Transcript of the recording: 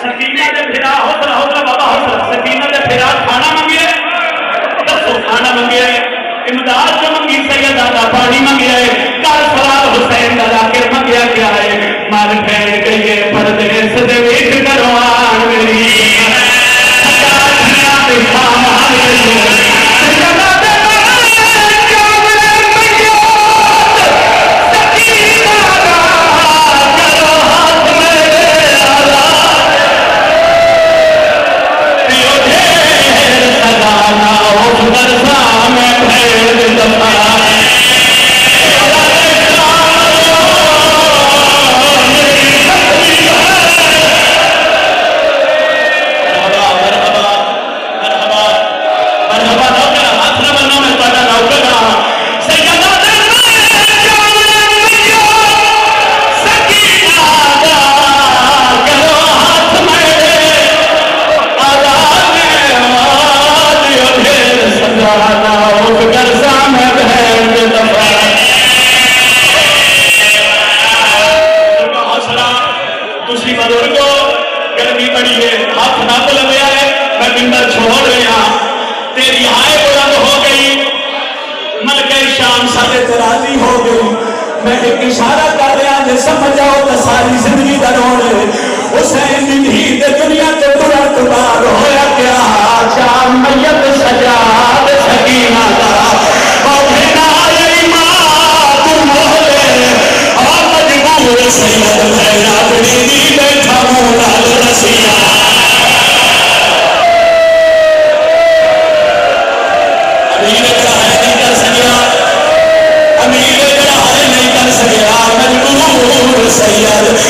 سکینہ دے پھرا حوصلہ حوصلہ بابا حوصلہ سکینہ دے پھرا کھانا منگیا ہے دسو کھانا منگیا ہے امداد جو منگی سیدہ دا پانی منگیا ہے کل فرار حسین دا ذاکر منگیا کیا ہے مر پھیر گئی ہے پردیس دے ویٹ کروان میری سکا دھیا دے خامان گئی ہے سیدہ دے اشارہ کر رہا جے سمجھ آؤ تو ساری زندگی دا روڑ حسین دی دنیا تے ترنت بعد ہویا کیا شام میت سجاد سکینہ دا اوہے نال ایمان مولے اور مجبور سید خیرات دی بیٹھا مولا رسیہ امیر چاہے نہیں کر سکیا امیر مجبور سید